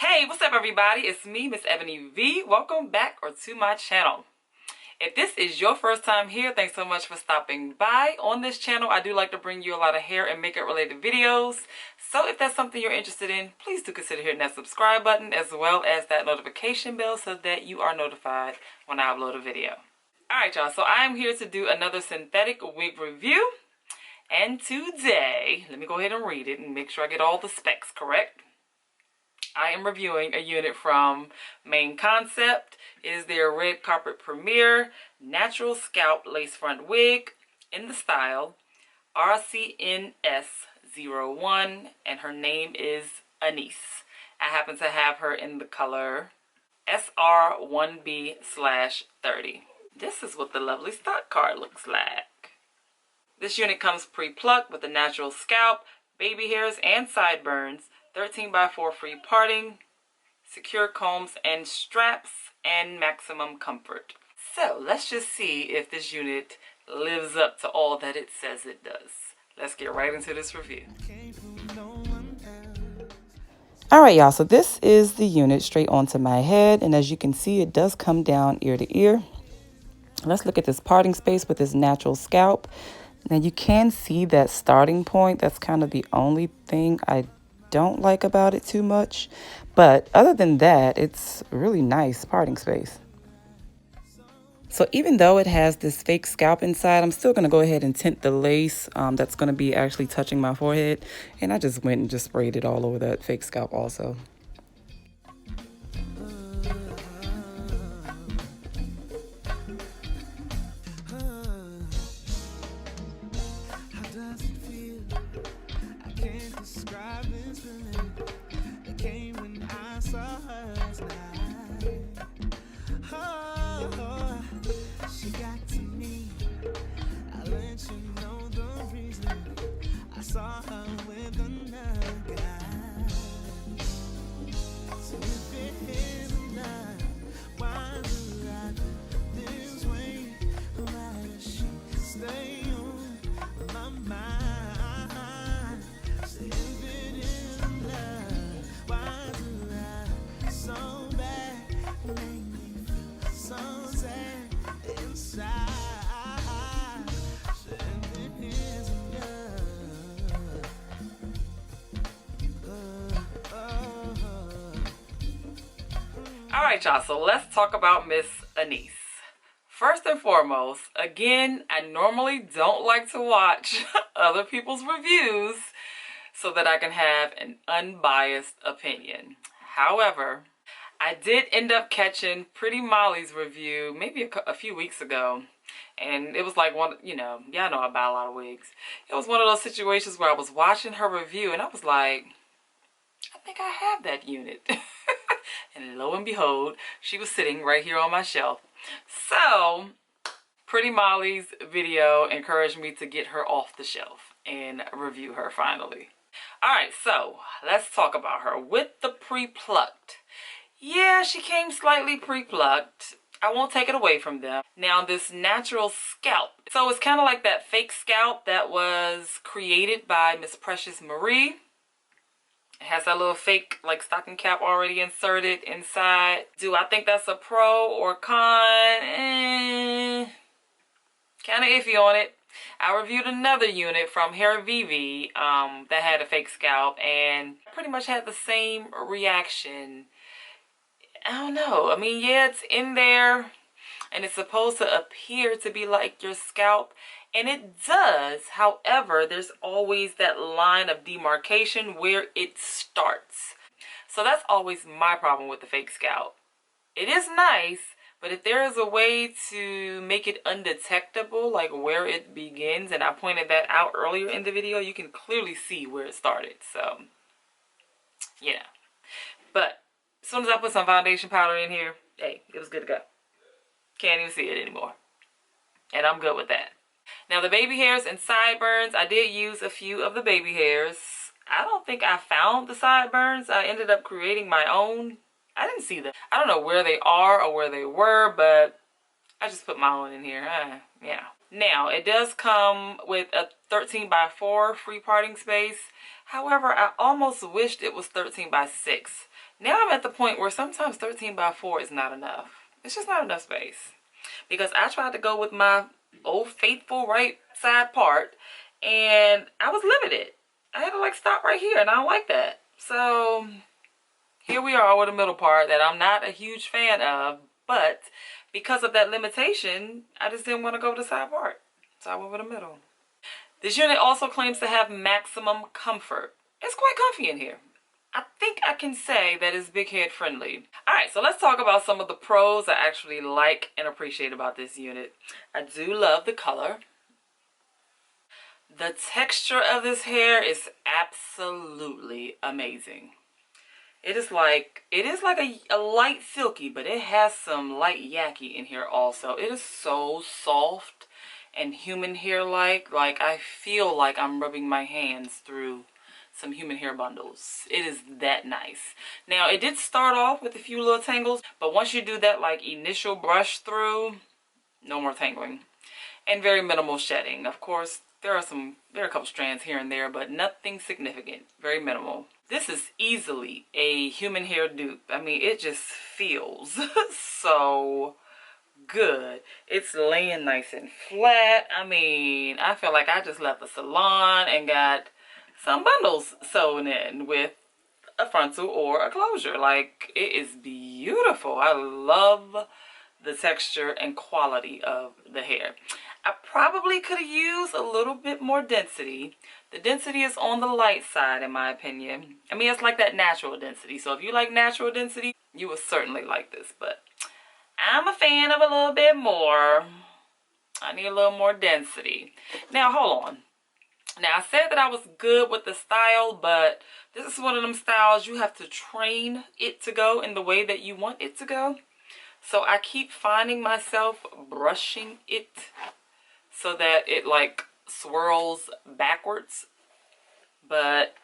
Hey, what's up everybody? It's me, MsEbonyVee. Welcome back to my channel. If this is your first time here, thanks so much for stopping by. On this channel, I do like to bring you a lot of hair and makeup related videos. So if that's something you're interested in, please do consider hitting that subscribe button as well as that notification bell so that you are notified when I upload a video. Alright y'all, so I am here to do another synthetic wig review. And today, let me go ahead and read it and make sure I get all the specs correct. I am reviewing a unit from Main Concept. It is their Red Carpet Premiere Natural Scalp Lace Front Wig in the style RCNS01, and her name is Anise. I happen to have her in the color SR1B/30. This is what the lovely stock card looks like. This unit comes pre-plucked with a natural scalp, baby hairs, and sideburns. 13x4 free parting, secure combs and straps, and maximum comfort. So let's just see if this unit lives up to all that it says it does. Let's get right into this review. Alright y'all, so this is the unit straight onto my head, and as you can see it does come down ear to ear. Let's look at this parting space with this natural scalp. Now you can see that starting point. That's kind of the only thing I don't like about it too much, but other than that, it's really nice parting space. So even though it has this fake scalp inside, I'm still going to go ahead and tint the lace that's going to be actually touching my forehead, and I just went and just sprayed it all over that fake scalp also. Alright y'all, so let's talk about Miss Anise. First and foremost, again, I normally don't like to watch other people's reviews so that I can have an unbiased opinion. However, I did end up catching Pretty Molly's review maybe a few weeks ago. And it was like one, y'all know I buy a lot of wigs. It was one of those situations where I was watching her review and I was like, I think I have that unit. And lo and behold, she was sitting right here on my shelf. So, Pretty Molly's video encouraged me to get her off the shelf and review her finally. Alright, so let's talk about her. With the pre-plucked. Yeah, she came slightly pre-plucked. I won't take it away from them. Now, this natural scalp. So it's kind of like that fake scalp that was created by Miss Precious Marie. It has that little fake like stocking cap already inserted inside. Do I think that's a pro or con? Kind of iffy on it. I reviewed another unit from MsEbonyVee that had a fake scalp and pretty much had the same reaction. I don't know. I mean, yeah, it's in there and it's supposed to appear to be like your scalp. And it does. However, there's always that line of demarcation where it starts. So that's always my problem with the fake scalp. It is nice, but if there is a way to make it undetectable, like where it begins, and I pointed that out earlier in the video, you can clearly see where it started. So, yeah. But as soon as I put some foundation powder in here, hey, it was good to go. Can't even see it anymore. And I'm good with that. Now the baby hairs and sideburns, I did use a few of the baby hairs. I don't think I found the sideburns. I ended up creating my own. I didn't see them. I don't know where they are or where they were, but I just put my own in here. Yeah. Now, it does come with a 13x4 free parting space. However, I almost wished it was 13 by 6. Now I'm at the point where sometimes 13 by 4 is not enough. It's just not enough space. Because I tried to go with my old faithful right side part and I was limited. I had to like stop right here and I don't like that. So here we are with a middle part that I'm not a huge fan of, but because of that limitation, I just didn't want to go with the side part. So I went with the middle. This unit also claims to have maximum comfort. It's quite comfy in here. I think I can say that it's big head friendly. Alright, so let's talk about some of the pros I actually like and appreciate about this unit. I do love the color. The texture of this hair is absolutely amazing. It is like a light silky, but it has some light yaki in here also. It is so soft and human hair like I feel like I'm rubbing my hands through some human hair bundles. It is that nice. Now it did start off with a few little tangles, but once you do that like initial brush through, no more tangling and very minimal shedding. Of course there are a couple strands here and there, but nothing significant. Very minimal. This is easily a human hair dupe. I mean, it just feels so good. It's laying nice and flat. I mean, I feel like I just left the salon and got some bundles sewn in with a frontal or a closure. Like, it is beautiful. I love the texture and quality of the hair. I probably could have used a little bit more density. The density is on the light side in my opinion. I mean, it's like that natural density. So if you like natural density, you will certainly like this. But I'm a fan of a little bit more. I need a little more density. Now, hold on. Now, I said that I was good with the style, but this is one of them styles you have to train it to go in the way that you want it to go. So I keep finding myself brushing it so that it like swirls backwards, but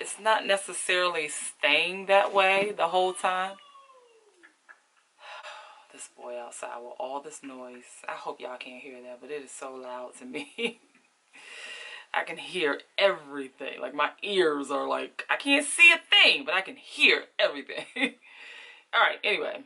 it's not necessarily staying that way the whole time. This boy outside with all this noise. I hope y'all can't hear that, but it is so loud to me. I can hear everything. Like my ears are like, I can't see a thing, but I can hear everything. All right, anyway.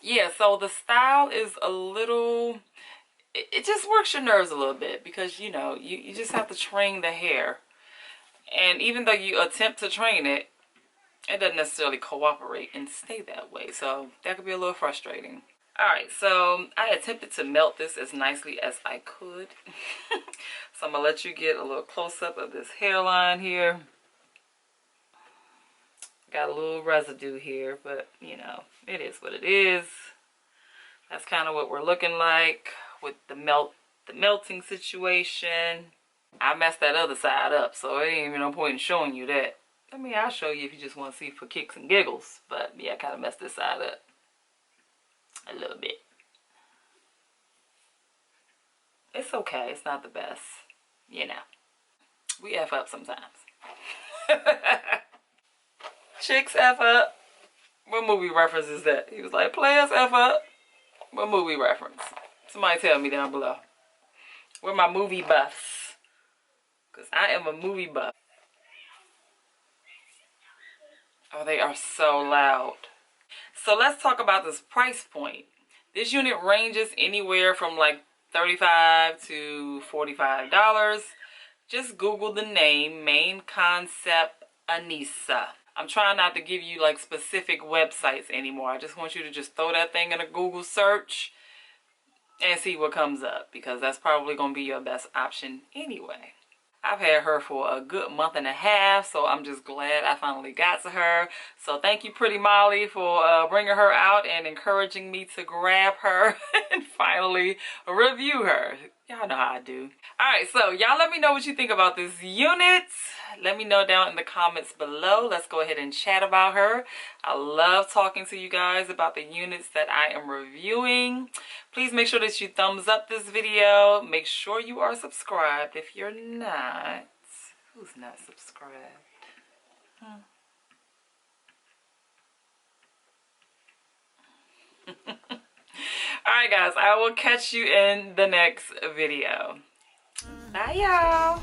Yeah, so the style is a little, it just works your nerves a little bit because, you know, you just have to train the hair. And even though you attempt to train it, it doesn't necessarily cooperate and stay that way. So that could be a little frustrating. All right, so I attempted to melt this as nicely as I could. So I'm gonna let you get a little close-up of this hairline here. Got a little residue here, but you know, it is what it is. That's kind of what we're looking like with the melting situation. I messed that other side up, so it ain't even no point in showing you that. I mean, I'll show you if you just want to see for kicks and giggles, but yeah, I kind of messed this side up a little bit. It's okay, it's not the best, you know. We F up sometimes. Chicks F up. What movie reference is that? He was like, players F up. What movie reference? Somebody tell me down below. Where my movie buffs? Because I am a movie buff. Oh, they are so loud. So let's talk about this price point. This unit ranges anywhere from like $35 to $45. Just Google the name, Main Concept Anise. I'm trying not to give you like specific websites anymore. I just want you to just throw that thing in a Google search and see what comes up, because that's probably going to be your best option anyway. I've had her for a good month and a half, so I'm just glad I finally got to her. So thank you, Pretty Molly, for bringing her out and encouraging me to grab her and finally review her. Y'all know how I do. Alright, so y'all let me know what you think about this unit. Let me know down in the comments below. Let's go ahead and chat about her. I love talking to you guys about the units that I am reviewing. Please make sure that you thumbs up this video. Make sure you are subscribed if you're not. Who's not subscribed? Alright guys, I will catch you in the next video. Bye y'all.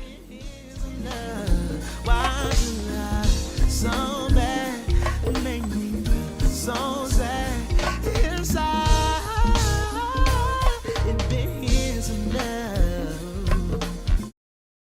is enough.